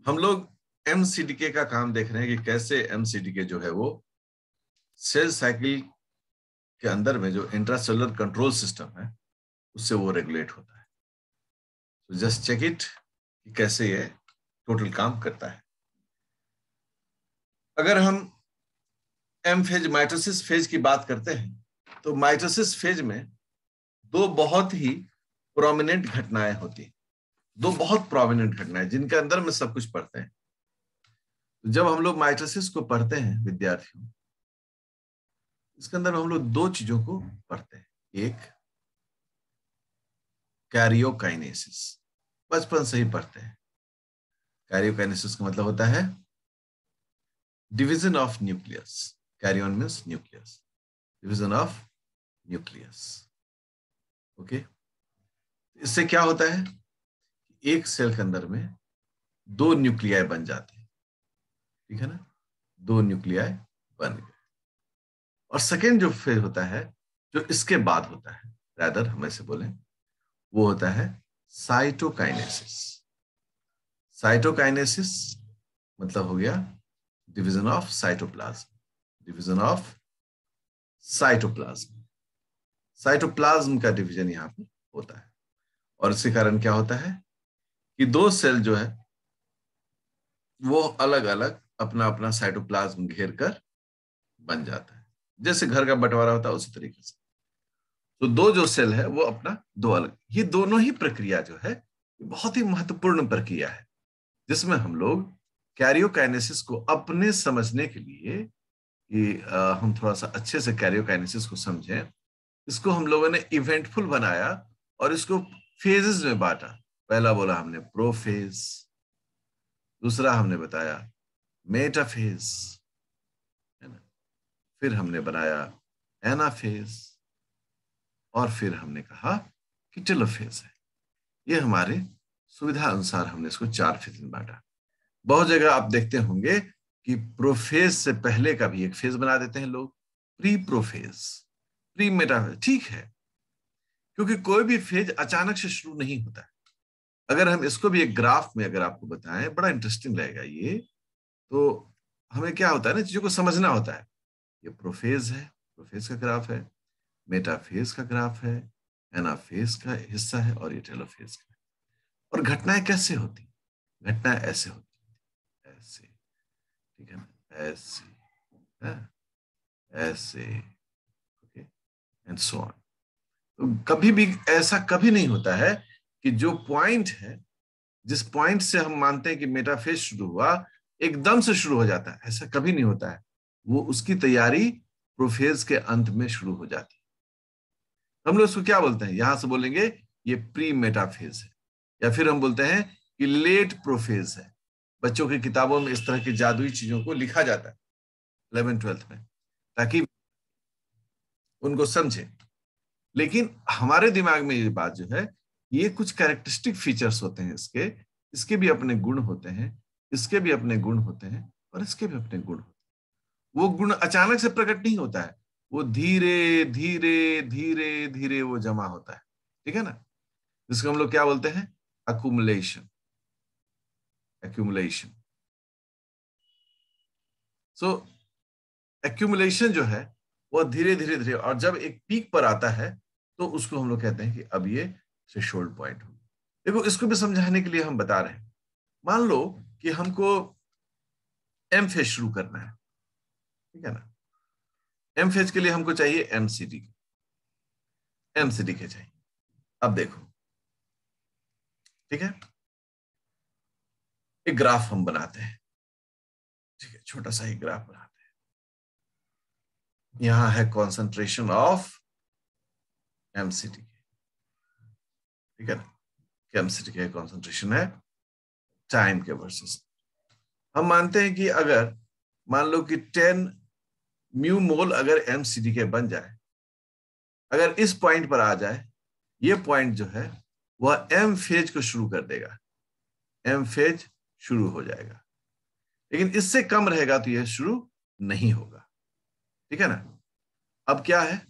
हम लोग एमसीडीके का काम देख रहे हैं कि कैसे एमसीडीके जो है वो सेल साइकिल के अंदर में जो इंट्रासेलुलर कंट्रोल सिस्टम है उससे वो रेगुलेट होता है। तो जस्ट चेक इट कि कैसे ये टोटल काम करता है। अगर हम एम फेज माइटोसिस फेज की बात करते हैं तो माइटोसिस फेज में दो बहुत ही प्रोमिनेंट घटनाएं होती हैं, दो बहुत प्रोमिनेंट घटनाएं जिनके अंदर में सब कुछ पढ़ते हैं। तो जब हम लोग माइटोसिस को पढ़ते हैं विद्यार्थियों, इसके अंदर हम लोग दो चीजों को पढ़ते हैं। एक कैरियोकाइनेसिस, बचपन से ही पढ़ते हैं। कैरियोकाइनेसिस का मतलब होता है division of nucleus. Karyon means nucleus, division of nucleus. Okay, इससे क्या होता है, एक सेल के अंदर में दो न्यूक्लियाई बन जाते हैं, ठीक है ना, दो न्यूक्लियाई बन गए। और सेकेंड जो फेज होता है, जो इसके बाद होता है, रादर हम ऐसे बोलें, वो होता है साइटोकाइनेसिस। साइटोकाइनेसिस मतलब हो गया division of cytoplasm, division of cytoplasm. Cytoplasm का डिवीजन यहां पर होता है। और इसके कारण क्या होता है कि दो सेल जो है वो अलग अलग अपना अपना साइटोप्लाज्म घेर कर बन जाता है। जैसे घर का बंटवारा होता है उसी तरीके से। तो दो जो सेल है वो अपना दो अलग, ये दोनों ही प्रक्रिया जो है बहुत ही महत्वपूर्ण प्रक्रिया है, जिसमें हम लोग कैरियोकाइनेसिस को अपने समझने के लिए कि हम थोड़ा सा अच्छे से कैरियोकाइनेसिस को समझें, इसको हम लोगों ने इवेंटफुल बनाया और इसको फेजेस में बांटा। पहला बोला हमने प्रोफेज, दूसरा हमने बताया मेटाफेज, है ना, फिर हमने बनाया एनाफेज, और फिर हमने कहा कि टेलोफेज है। ये हमारे सुविधा अनुसार हमने इसको 4 फेज में बांटा। बहुत जगह आप देखते होंगे कि प्रोफेज से पहले का भी एक फेज बना देते हैं लोग, प्री प्रोफेज, प्री मेटाफेज। ठीक है, क्योंकि कोई भी फेज अचानक से शुरू नहीं होता है। अगर हम इसको भी एक ग्राफ में अगर आपको बताएं, बड़ा इंटरेस्टिंग रहेगा ये। तो हमें क्या होता है ना, चीजों को समझना होता है। ये प्रोफेज है, प्रोफेज का ग्राफ है, मेटाफेज का ग्राफ है, एनाफेज का हिस्सा है, और ये टेलोफेज का है। और घटनाएं कैसे होती, घटनाएं ऐसे होती, ऐसे, ठीक है ना, ऐसे, है? ऐसे, ओके, एंड सो ऑन। तो कभी भी ऐसा कभी नहीं होता है कि जो पॉइंट है, जिस पॉइंट से हम मानते हैं कि मेटाफेज शुरू हुआ, एकदम से शुरू हो जाता है, ऐसा कभी नहीं होता है। वो उसकी तैयारी प्रोफेज के अंत में शुरू हो जाती है। हम लोग उसको क्या बोलते हैं, यहां से बोलेंगे ये प्री मेटाफेज है, या फिर हम बोलते हैं कि लेट प्रोफेज है। बच्चों की किताबों में इस तरह की जादुई चीजों को लिखा जाता है 11th-12th में, ताकि उनको समझे। लेकिन हमारे दिमाग में ये बात जो है, ये कुछ कैरेक्टरिस्टिक फीचर्स होते हैं इसके, इसके भी अपने गुण होते हैं, इसके भी अपने गुण होते हैं, और इसके भी अपने गुण होते हैं। वो गुण अचानक से प्रकट नहीं होता है, वो धीरे धीरे धीरे धीरे वो जमा होता है, ठीक है ना, जिसको हम लोग क्या बोलते हैं, अक्यूमुलेशन, एक्यूमुलेशन। सो एक्यूमुलेशन जो है वो धीरे धीरे धीरे, और जब एक पीक पर आता है तो उसको हम लोग कहते हैं कि अब ये थ्रेशोल्ड पॉइंट हो। देखो, इसको भी समझाने के लिए हम बता रहे हैं। मान लो कि हमको एम फेज शुरू करना है, ठीक है ना, एम फेज के लिए हमको चाहिए एमसीडी, एमसीडी के चाहिए। अब देखो, ठीक है, एक ग्राफ हम बनाते हैं, ठीक है, छोटा सा ही ग्राफ बनाते हैं। यहां है कॉन्सेंट्रेशन ऑफ एमसीडी, ठीक है ना, एमसीडी का कॉन्सेंट्रेशन है टाइम के वर्सेस। हम मानते हैं कि अगर मान लो कि 10 म्यू मोल अगर एमसीडी के बन जाए, अगर इस पॉइंट पर आ जाए, ये पॉइंट जो है वह एम फेज को शुरू कर देगा, एम फेज शुरू हो जाएगा। लेकिन इससे कम रहेगा तो यह शुरू नहीं होगा, ठीक है ना। अब क्या है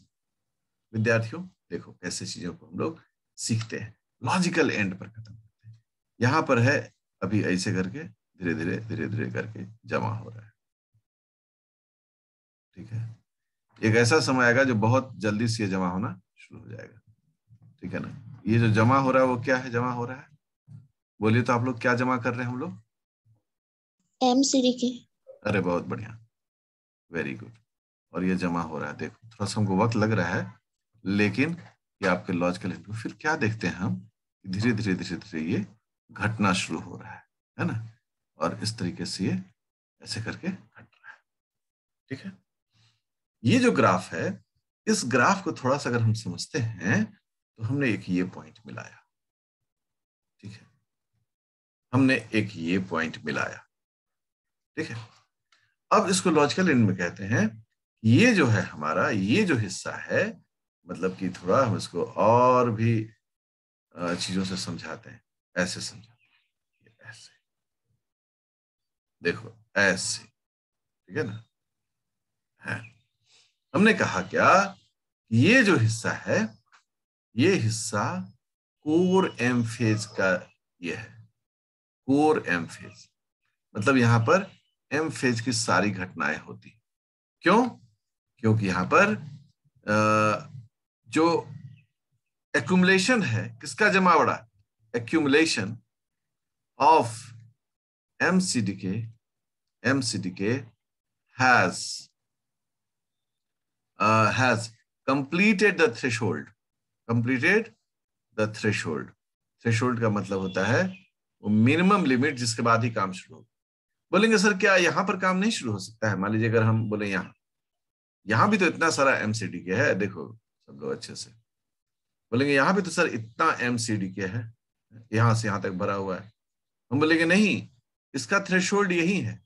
विद्यार्थियों, देखो कैसे चीजों को हम लोग सीखते हैं, लॉजिकल एंड पर खत्म करते हैं। यहां पर है, अभी ऐसे करके धीरे धीरे धीरे धीरे करके जमा हो रहा है। ठीक है, एक ऐसा समय आएगा जो बहुत जल्दी से ये जमा होना शुरू हो जाएगा। ठीक है ना, ये जो जमा हो रहा है वो क्या है, जमा हो रहा है, बोलिए तो आप लोग क्या जमा कर रहे हैं हम लोग? MCDK। अरे बहुत बढ़िया, वेरी गुड। और ये जमा हो रहा है, देखो थोड़ा सा हमको वक्त लग रहा है, लेकिन ये आपके लॉजिकल इनपुट। फिर क्या देखते हैं हम, धीरे धीरे धीरे धीरे ये घटना शुरू हो रहा है ना, और इस तरीके से ये ऐसे करके घट रहा है। ठीक है, ये जो ग्राफ है, इस ग्राफ को थोड़ा सा अगर हम समझते हैं तो हमने एक ये पॉइंट मिलाया। ठीक है, हमने एक ये पॉइंट मिलाया। ठीक है, अब इसको लॉजिकल एंड में कहते हैं, ये जो है हमारा, ये जो हिस्सा है, मतलब कि थोड़ा हम इसको और भी चीजों से समझाते हैं, ऐसे समझाते हैं, ऐसे देखो, ऐसे। ठीक है ना, है। हमने कहा क्या, ये जो हिस्सा है, ये हिस्सा कोर एम फेज का ये है, कोर एम फेज, मतलब यहां पर एम फेज की सारी घटनाएं होती। क्यों? क्योंकि यहां पर जो एक्यूमुलेशन है, किसका जमा बड़ा, accumulation of MCDK, MCDK has completed the threshold, completed the threshold। Threshold का मतलब होता है वो मिनिमम लिमिट जिसके बाद ही काम शुरू हो। बोलेंगे सर क्या यहां पर काम नहीं शुरू हो सकता है? मान लीजिए अगर हम बोले यहां भी तो इतना सारा एमसीडीके है, देखो सब लोग अच्छे से बोलेंगे, यहां भी तो सर इतना एमसीडीके है, यहां से यहां तक भरा हुआ है। हम बोलेंगे नहीं, इसका थ्रेशोल्ड यही है,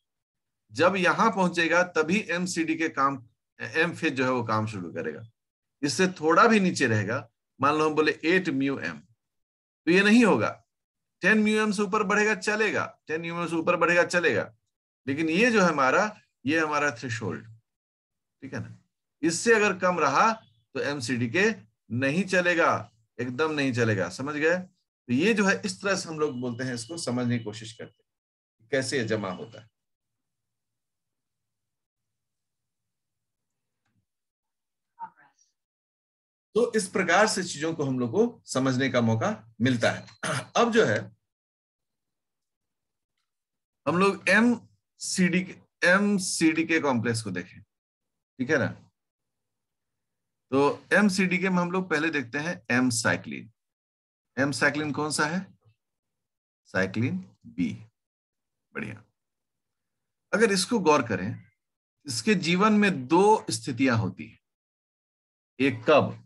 जब यहां पहुंचेगा तभी एमसीडीके काम, एम फेज जो है वो काम शुरू करेगा। इससे थोड़ा भी नीचे रहेगा, मान लो हम बोले 8 म्यू एम, तो ये नहीं होगा। 10 म्यू एम से ऊपर बढ़ेगा चलेगा, 10 म्यू एम से ऊपर बढ़ेगा चलेगा, लेकिन ये जो है हमारा, ये हमारा थ्रेशोल्ड। ठीक है ना, इससे अगर कम रहा तो एमसीडीके नहीं चलेगा, एकदम नहीं चलेगा। समझ गए? तो ये जो है इस तरह से हम लोग बोलते हैं, इसको समझने की कोशिश करते हैं कैसे ये जमा होता है। तो इस प्रकार से चीजों को हम लोग को समझने का मौका मिलता है। अब जो है हम लोग एमसीडीके कॉम्प्लेक्स को देखें। ठीक है ना, तो एमसीडीके में हम लोग पहले देखते हैं एम साइक्लिन। एम साइक्लिन कौन सा है? Cyclin B. बढ़िया। अगर इसको गौर करें, इसके जीवन में दो स्थितियां होती है। एक कब,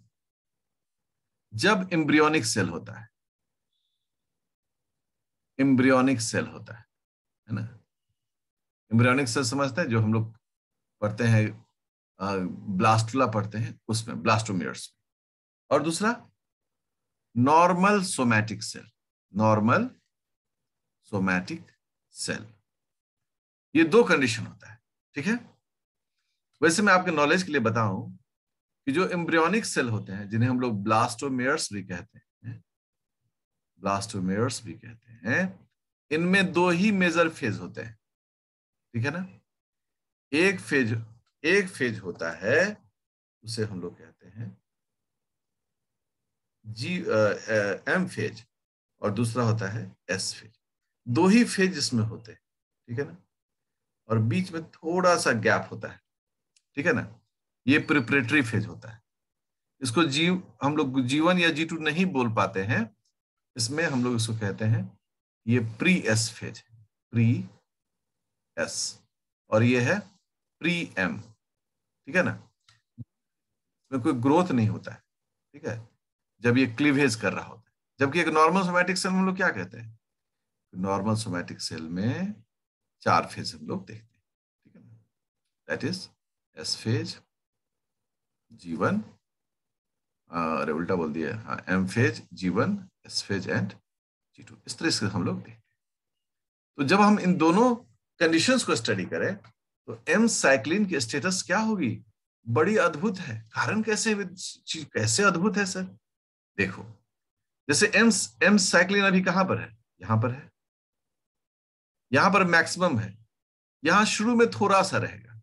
जब एम्ब्रियोनिक सेल होता है, एम्ब्रियोनिक सेल होता है ना। एम्ब्रियोनिक सेल समझते हैं, जो हम लोग पढ़ते हैं, ब्लास्टुला पढ़ते हैं उसमें, ब्लास्टोमियर्स। और दूसरा normal somatic cell, normal somatic cell. ये दो कंडीशन होता है। ठीक है, वैसे मैं आपके नॉलेज के लिए बताऊं कि जो एम्ब्रियोनिक सेल होते हैं, जिन्हें हम लोग ब्लास्टोमेयर्स भी कहते हैं, ब्लास्टोमेयर्स भी कहते हैं, इनमें दो ही मेजर फेज होते हैं। ठीक है ना, एक फेज होता है, उसे हम लोग कहते हैं एम फेज, और दूसरा होता है एस फेज। दो ही फेज इसमें होते हैं। ठीक है ना, और बीच में थोड़ा सा गैप होता है। ठीक है ना, ये प्रिपरेटरी फेज होता है। इसको हम लोग G1 या G2 नहीं बोल पाते हैं, इसमें हम लोग इसको कहते हैं, ये प्री एस फेज है, प्री एस, और ये है प्री एम। ठीक है ना, इसमें कोई ग्रोथ नहीं होता है। ठीक है, जब ये क्लीवेज कर रहा होता है। जबकि एक नॉर्मल सोमैटिक सेल में हम लोग क्या कहते हैं, नॉर्मल सोमैटिक सेल में 4 फेज हम लोग देखते हैं। ठीक है ना, that is S phase, G1, अरे उल्टा बोल दिया, हाँ, M phase, G1, S phase and G2, इस तरह से हम लोग देखते हैं। तो जब हम इन दोनों कंडीशंस को स्टडी करें तो एम साइक्लिन की स्टेटस क्या होगी? बड़ी अद्भुत है। कारण कैसे अद्भुत है सर? देखो, जैसे एम साइक्लिन अभी कहां पर है? यहां पर है। यहां पर मैक्सिमम है, यहां शुरू में थोड़ा सा रहेगा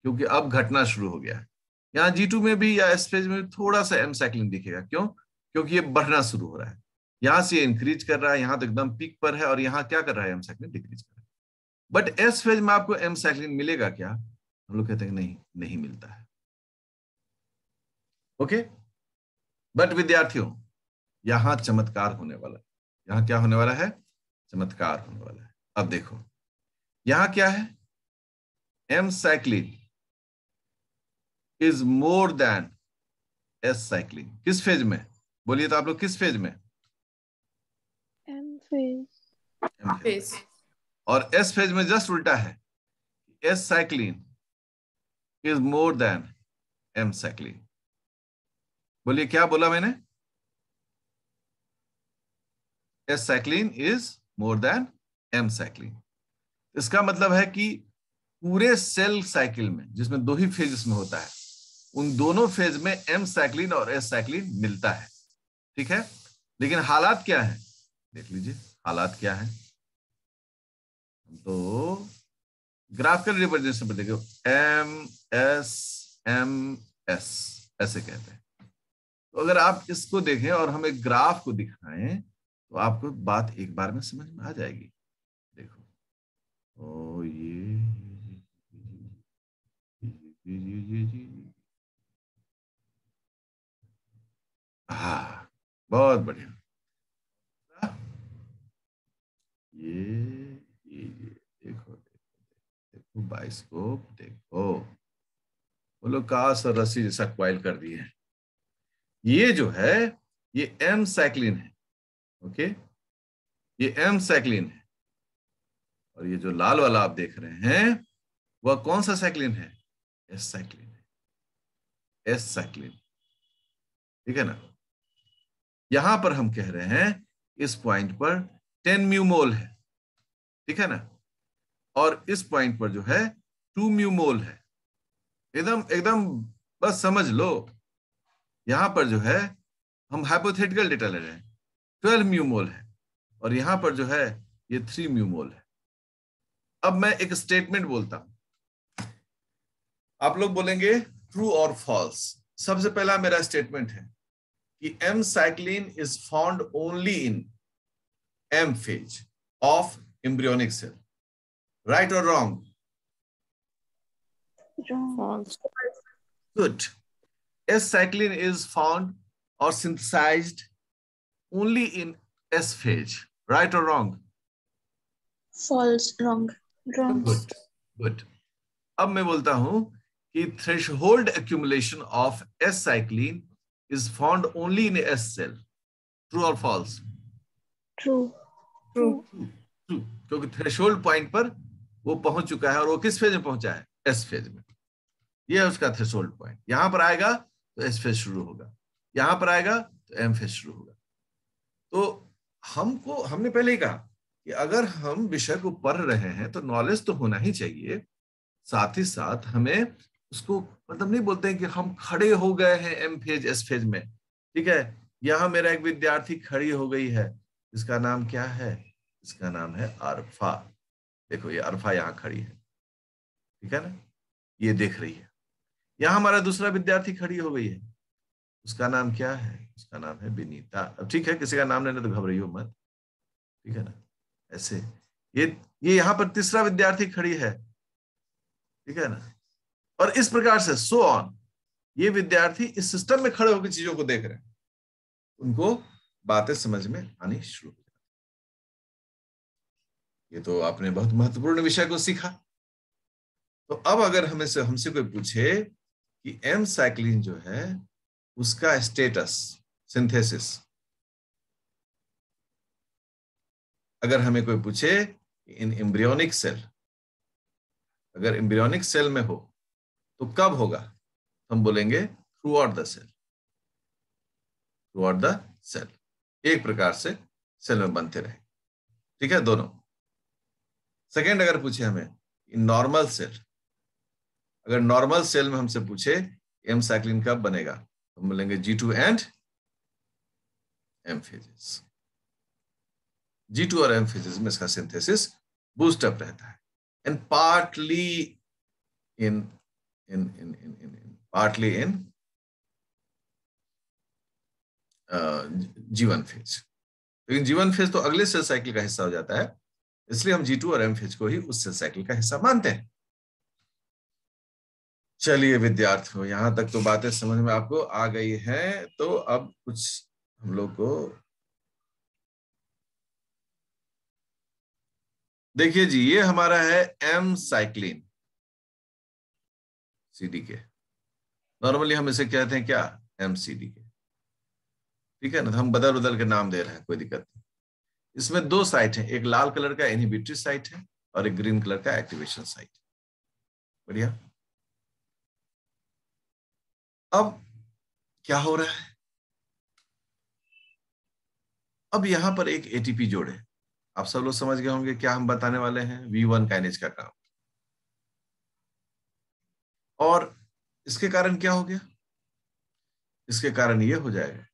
क्योंकि अब घटना शुरू हो गया है। यहाँ G2 में भी या एस फेज में भी थोड़ा सा एम साइक्लिन दिखेगा। क्यों? क्योंकि ये बढ़ना शुरू हो रहा है, यहां से इंक्रीज कर रहा है, यहां तो एकदम पीक पर है, और यहाँ क्या कर रहा है, एम साइक्लिन डिक्रीज कर रहा है। बट एस फेज में आपको एम साइक्लिन मिलेगा क्या? हम लोग कहते हैं नहीं, नहीं मिलता है। ओके, बट विद्यार्थियों यहां चमत्कार होने वाला है। यहां क्या होने वाला है? चमत्कार होने वाला है। अब देखो यहां क्या है, M cyclin is more than S cyclin. किस फेज में? बोलिए तो आप लोग, किस फेज में? M phase. M phase. और एस फेज में जस्ट उल्टा है, S cyclin is more than M cyclin. बोलिए क्या बोला मैंने? S cyclin is more than M cyclin. इसका मतलब है कि पूरे सेल साइकिल में, जिसमें दो ही फेज में होता है, उन दोनों फेज में एम साइक्लिन और एस साइक्लिन मिलता है। ठीक है, लेकिन हालात क्या है? देख लीजिए हालात क्या है। तो ग्राफिकल रिप्रेजेंटेशन पर देखो, एम एस ऐसे कहते हैं। तो अगर आप इसको देखें और हम एक ग्राफ को दिखाएं तो आपको बात एक बार में समझ में आ जाएगी। देखो, ओ ये हाँ, बहुत बढ़िया। ये देखो देखो बाइस्कोप देखो, वो लोग काश और रस्सी जैसा क्वाइल कर दिए हैं। ये जो है ये एम साइक्लिन है। ओके, ये एम साइक्लिन है, और ये जो लाल वाला आप देख रहे हैं वह कौन सा साइक्लिन है? एस साइक्लिन है, एस साइक्लिन। ठीक है ना? यहां पर हम कह रहे हैं इस पॉइंट पर 10 म्यू मोल है। ठीक है ना? और इस पॉइंट पर जो है 2 म्यू मोल है। एकदम एकदम बस समझ लो, यहां पर जो है हम हाइपोथेटिकल डेटा ले रहे हैं, 12 म्यू मोल है, और यहां पर जो है ये 3 म्यू मोल है। अब मैं एक स्टेटमेंट बोलता हूं, आप लोग बोलेंगे ट्रू और फॉल्स। सबसे पहला मेरा स्टेटमेंट है कि M cyclin is found only in M phase of embryonic cell. Right और wrong? False. Good. S cyclin is found और synthesized only in S phase. Right or wrong? False. Wrong. Wrong. Good. Good. अब मैं बोलता हूं कि threshold accumulation of S cycline is found only in S cell. True or false? True. True. True. True. क्योंकि threshold point पर वो पहुंच चुका है, और वो किस फेज में पहुंचा है? एस फेज में। ये है उसका थ्रेशोल्ड पॉइंट। यहां पर आएगा तो एस फेज शुरू होगा, यहां पर आएगा तो एम फेज शुरू होगा। तो हमने पहले ही कहा कि अगर हम विषय को पढ़ रहे हैं तो नॉलेज तो होना ही चाहिए, साथ ही साथ हमें उसको, मतलब नहीं बोलते हैं कि हम खड़े हो गए हैं एम फेज एस फेज में। ठीक है, यहां मेरा एक विद्यार्थी खड़ी हो गई है, इसका नाम क्या है? इसका नाम है अरफा। देखो ये अरफा यहाँ खड़ी है, ठीक है ना, ये देख रही है। यहाँ हमारा दूसरा विद्यार्थी खड़ी हो गई है, उसका नाम क्या है? उसका नाम है विनीता। अब ठीक है, किसी का नाम लेने तो घबराइयो मत, ठीक है ना, ऐसे। ये यहाँ पर तीसरा विद्यार्थी खड़ी है, ठीक है ना, और इस प्रकार से सो ऑन। ये विद्यार्थी इस सिस्टम में खड़े होकर चीजों को देख रहे हैं, उनको बातें समझ में आनी शुरू हो जाती। ये तो आपने बहुत महत्वपूर्ण विषय को सीखा। तो अब अगर हमसे कोई पूछे कि एम साइक्लिन जो है उसका स्टेटस सिंथेसिस, अगर हमें कोई पूछे इन एम्ब्रियोनिक सेल, अगर एम्ब्रियोनिक सेल में हो तो कब होगा, हम बोलेंगे throughout the cell. Throughout the cell, एक प्रकार से सेल में बनते रहे। ठीक है दोनों। सेकेंड, अगर पूछे हमें इन नॉर्मल सेल, अगर नॉर्मल सेल में हमसे पूछे एम साइक्लिन कब बनेगा, तो हम बोलेंगे G2 and M phases. G2 और एम फेजेस में इसका सिंथेसिस बूस्ट अप रहता है, and partly in G1 phase. लेकिन G1 फेज तो अगले सेल साइकिल का हिस्सा हो जाता है, इसलिए हम G2 और M फेज को ही उस सेल साइकिल का हिस्सा मानते हैं। चलिए विद्यार्थियों, यहां तक तो बातें समझ में आपको आ गई है। तो अब कुछ हम लोग को देखिए जी, ये हमारा है एम साइक्लिन CDK। नॉर्मली हम इसे कहते हैं क्या, MCDK, ठीक है ना। हम बदल बदल के नाम दे रहे हैं, कोई दिक्कत नहीं। इसमें दो साइट है, एक लाल कलर का इनहिबिटरी साइट है और एक ग्रीन कलर का एक्टिवेशन साइट। बढ़िया। अब क्या हो रहा है, अब यहां पर एक ATP जोड़े। आप सब लोग समझ गए होंगे क्या हम बताने वाले हैं, V1 काइनेज का काम। और इसके कारण क्या हो गया, इसके कारण ये हो जाएगा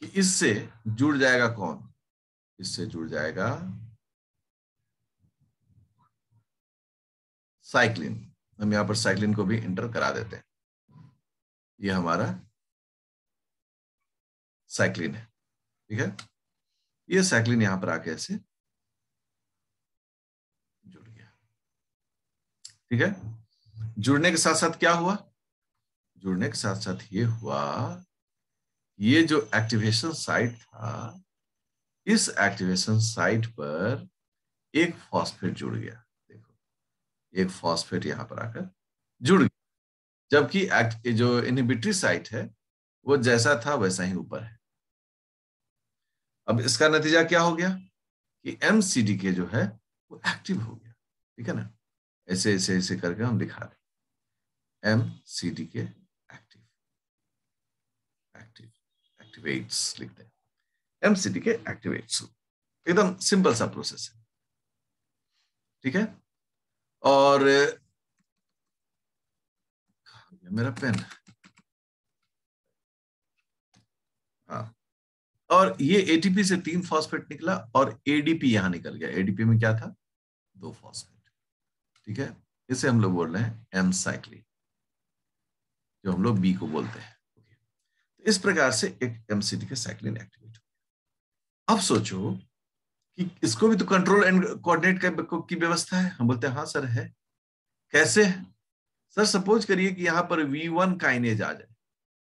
कि इससे जुड़ जाएगा कौन, इससे जुड़ जाएगा साइक्लिन। हम यहां पर साइक्लिन को भी इंटर करा देते हैं। ये हमारा साइक्लिन है, ठीक है। ये साइक्लिन यहां पर आके ऐसे जुड़ गया, ठीक है। जुड़ने के साथ साथ क्या हुआ, जुड़ने के साथ साथ ये हुआ, ये जो एक्टिवेशन साइट था, इस एक्टिवेशन साइट पर एक फॉस्फेट जुड़ गया। देखो, एक फॉस्फेट यहां पर आकर जुड़ गया, जबकि जो इनहिबिटरी साइट है वो जैसा था वैसा ही ऊपर है। अब इसका नतीजा क्या हो गया कि MCDK जो है वो एक्टिव हो गया, ठीक है ना। ऐसे ऐसे ऐसे करके हम दिखा रहे, MCDK एक्टिव, एक्टिव, एक्टिवेट्स लिखते हैं, MCDK एक्टिवेट्स। एकदम सिंपल सा प्रोसेस है, ठीक है। और मेरा पेन, हाँ, और ये ATP से 3 फॉस्फेट निकला और ADP यहां निकल गया। ADP में क्या था, 2 फॉस्फेट, ठीक है। इसे हम लोग बोल रहे हैं एम साइक्लिन, जो हम लोग बी को बोलते हैं। तो इस प्रकार से एक MCDK साइक्लिन एक्टिवेट हो। अब सोचो कि इसको भी तो कंट्रोल एंड कोऑर्डिनेट की व्यवस्था है। हम बोलते हैं हाँ सर है। कैसे है सर, सपोज करिए कि यहां पर V1 काइनेज आ जाए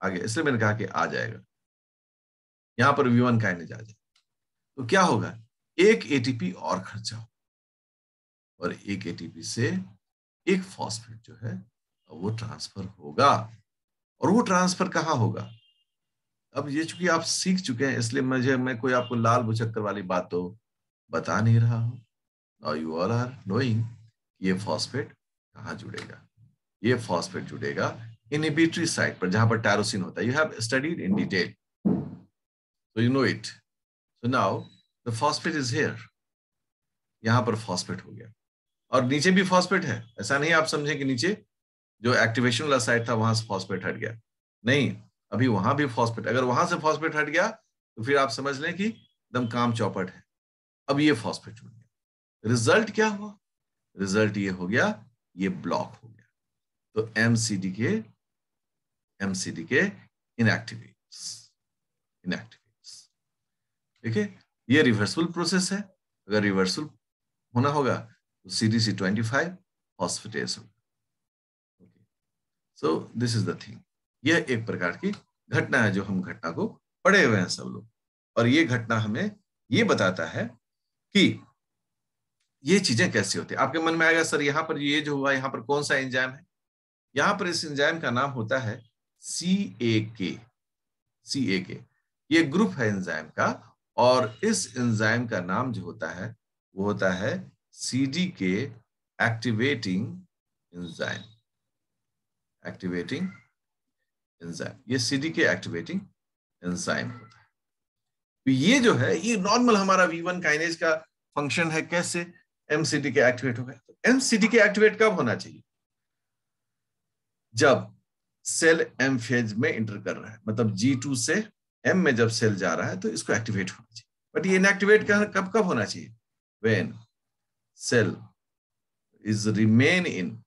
आगे, इसलिए मैंने कहा कि आ जाएगा, यहां पर V1 काइनेज आ जाए तो क्या होगा, एक ATP और खर्चा हो, और एक ATP से एक फॉस्फेट जो है वो ट्रांसफर होगा। और वो ट्रांसफर कहां होगा, अब ये चूंकि आप सीख चुके हैं इसलिए मैं कोई आपको लाल बुछक्कर वाली बात तो बता नहीं रहा हूं। Now you all are knowing ये फॉस्फेट कहां जुड़ेगा। ये फॉस्फेट जुड़ेगा इनहिबिटरी साइट पर, जहां पर टायरोसिन होता है। You have studied in detail, so you know it. So now the phosphate is here, यहां पर फॉस्फेट हो गया, और नीचे भी फॉस्फेट है। ऐसा नहीं आप समझें कि नीचे जो एक्टिवेशन वाला साइट था वहां से फॉस्फेट हट गया, नहीं, अभी वहां भी फॉस्फेट। अगर वहां से फॉस्फेट हट गया तो फिर आप समझ लें कि एकदम काम चौपट है। अब ये फॉस्फेट जुड़ गया, रिजल्ट क्या हुआ, रिजल्ट ये हो गया, ये ब्लॉक हो गया। तो MCDK इनएक्टिवेट्स, ठीक है। ये रिवर्सिबल प्रोसेस है। अगर रिवर्सल होना होगा तो CDC25 फॉस्फेटेज होगा। So this is the thing. यह एक प्रकार की घटना है जो हम घटना को पढ़े हुए हैं सब लोग, और ये घटना हमें ये बताता है कि ये चीजें कैसे होती है। आपके मन में आएगा सर यहाँ पर ये जो हुआ, यहाँ पर कौन सा एंजाइम है, यहाँ पर इस एंजाइम का नाम होता है CAK। ये ग्रुप है एंजाइम का, और इस एंजाइम का नाम जो होता है वो होता है CDK एक्टिवेटिंग एंजाइम। ये CDK एक्टिवेटिंग एंजाइम होता है। तो ये जो है ये नॉर्मल हमारा V1 काइनेज का फंक्शन है। कैसे MCDK एक्टिवेट होगा, तो MCDK एक्टिवेट कब होना चाहिए, जब सेल M फेज में इंटर कर रहा है, मतलब G2 से M में जब सेल जा रहा है तो इसको एक्टिवेट होना चाहिए। बट ये इनएक्टिवेट कब कब होना चाहिए, when cell is remain in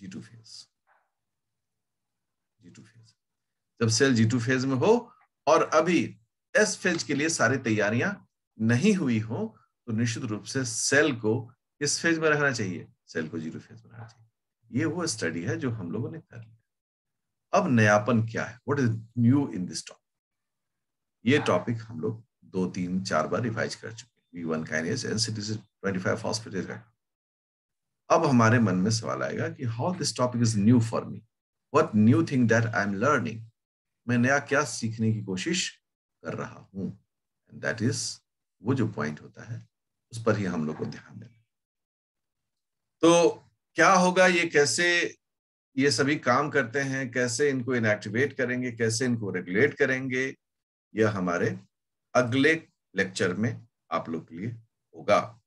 G2 phase. G2 phase. जब सेल G2 फेज में हो और अभी S फेज के लिए सारी तैयारियां नहीं हुई हो, तो निश्चित रूप से सेल को किस फेज में रहना चाहिए? सेल को G2 फेज में रहना चाहिए। ये वो स्टडी है जो हम लोगों ने कर लिया। अब नयापन क्या है? What is new in this topic? ये टॉपिक हम लोग 2, 3, 4 बार रिवाइज कर चुके हैं। V1 kinase, NCTC 25 phosphatase। अब हमारे मन में सवाल आएगा कि how this topic is new for me, what new thing that I am learning, मैं नया क्या सीखने की कोशिश कर रहा हूं। एंड दैट इज, वो जो पॉइंट होता है उस पर ही हम लोग को ध्यान देना। तो क्या होगा, ये कैसे ये सभी काम करते हैं, कैसे इनको इनएक्टिवेट करेंगे, कैसे इनको रेगुलेट करेंगे, यह हमारे अगले लेक्चर में आप लोग के लिए होगा।